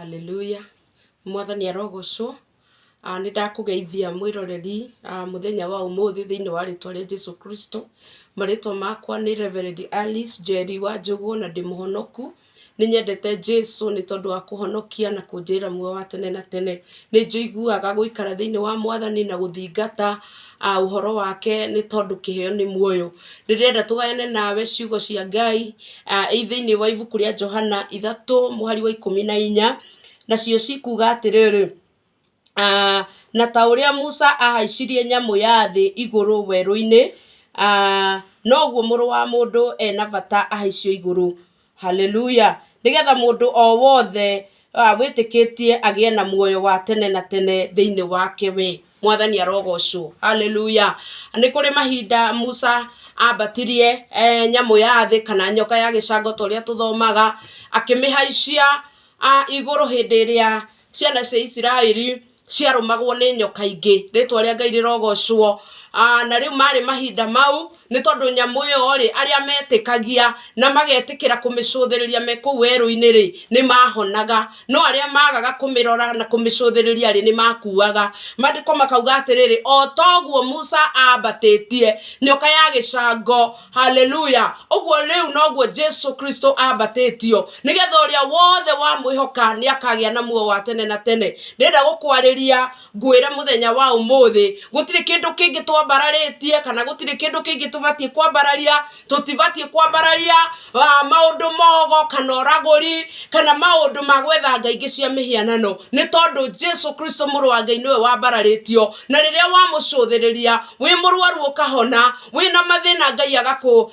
Hallelujah. Mwathani arogocwo. Ni ndakugeithia mwiroreri muthenya wa umuthi thiini wa ritwa ria Jesu Kristo. Maritwa makwa ni Reverend Alice Jerry wa Njugu na ndi muhonoku. Ni nyendete Jesu ni tondu wa kuhonokia na kunjira muo wa tene na tene. Ni njuiguaga guikara thiini wa Mwathani na guthingata uhoro wake ni tondu kiheo ni muoyo. Ndirenda tugayane nawe ciugo cia Ngai thiini wa ibuku ria Johana 3 muhari wa 14 nacio cikuga atiriri na ta uria Musa ahaicirie nyamu ya thi iguru weru-ini noguo muru wa mundu ena bata ahaicio iguru. Hallelujah. Nigetha mundu o wothe witikitie agie na muoyo wa tene na tene thiini wake we. Mwathani arogocwo. Hallelujah. Ni kuri mahinda Musa ambatirie nyamu ya thi kana nyoka ya gicango toria tuthomaga akimihaicia iguru hindi iria ciana cia Israeli ciarumagwo ni nyoka ingi. Ritwa ria Ngai rirogocwo. Na riu mari mahinda mau ni tondu nyamu yo ri aria metikagia na magetikira kumicuthiriria me ku weru-ini ri ni mahonaga, no aria magaga kumirora na kumicuthiriria ri ni makuaga. Mandiko makauga atiriri o toguo Musa ambatitie nyoka ya gicango. Hallelujah. Uguo riu noguo Jesu Kristo ambatitio nigetha uria wothe wa mwihoka ni akagia na muo wa tene na tene. Ndenda gukwariria ngwire muthenya wa umuthi gutiri kindu kingi twambararitie kana gutiri kindu kingi tuvatie kwambararia. Tutivatie kwambararia maundu mogo kana oraguri kana maundu magwetha ngai ingi cia mihianano, ni tondu Jesu Kristo muru wa Ngai niwe wambararitio. Na riria wamucuthiriria wi murwaru ukahona, wina mathina Ngai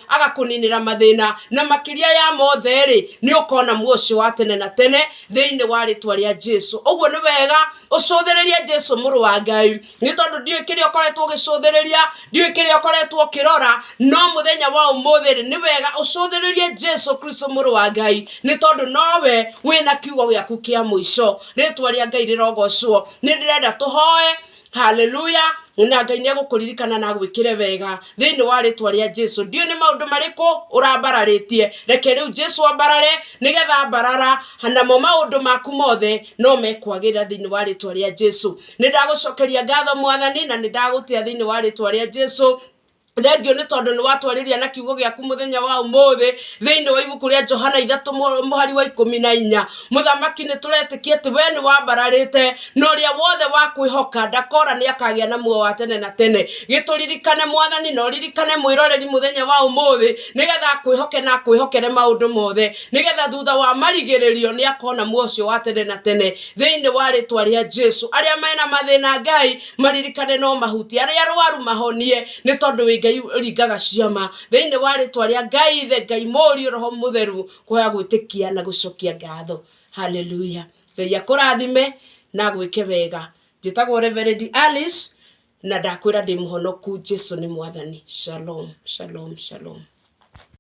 agakuninira mathina, na makiria ya mothe ri ni ukona muocio wa tene na tene thiini wa ritwa ria Jesu. Uguo ni wega ucuthiririe Jesu muru wa Ngai, ni tondu ndiu kiria ukoretwo ugicuthiriria, ndiu kiria ukoretwo ukirora, no muthenya wa umuthi ri ni wega ucuthiririe Jesu Kristo muru wa Ngai, ni tondu nowe wina kiugo giaku kia muico. Ritwa ria Ngai rirogocwo. Ni ndirenda tuhoe. Hallelujah. Na Ngai ni agukuririkana na agwikire wega thiini wa ritwa ria Jesu. Ndio ni maundu mariku urambararitie, reke riu Jesu ambarare nigetha ambarara hanamo maundu maku mothe no mekwagira thiini wa ritwa ria Jesu. Ni ndagucokeria ngatho Mwathani na ni ndagutia thiini wa ritwa ria Jesu. Thengio ni tondu ni watwariria na kiugo giaku muthenya wa umuthi thiini wa ibuku ria Johana 3 muhari wa 14. Muthamaki ni turetikie ati we ni wambararite no ria wothe wa kwihoka ndakora ni akagia na muo wa tene na tene. Gituririkane Mwathani no ririkane mwiroreri muthenya wa umuthi nigetha kwihoke na kwihokere maundu mothe nigetha thutha wa marigiririo ni akona muocio wa tene na tene thiini wa ritwa ria Jesu. Aria mena mathina Ngai maririkane no mahuti, aria arwaru mahonie ni tondu Ngai uringaga ciama thiini wa ritwa ria Ngai Ithe, Ngai Mũriũ, Roho Mutheru kuhoya gwitikia na gucokia ngatho. Hallelujah. Ngai akurathime na gwike wega. Njitagwo Reverend Alice na ndakwira ndi muhonoku. Jesu ni Mwathani. Shalom, shalom, shalom.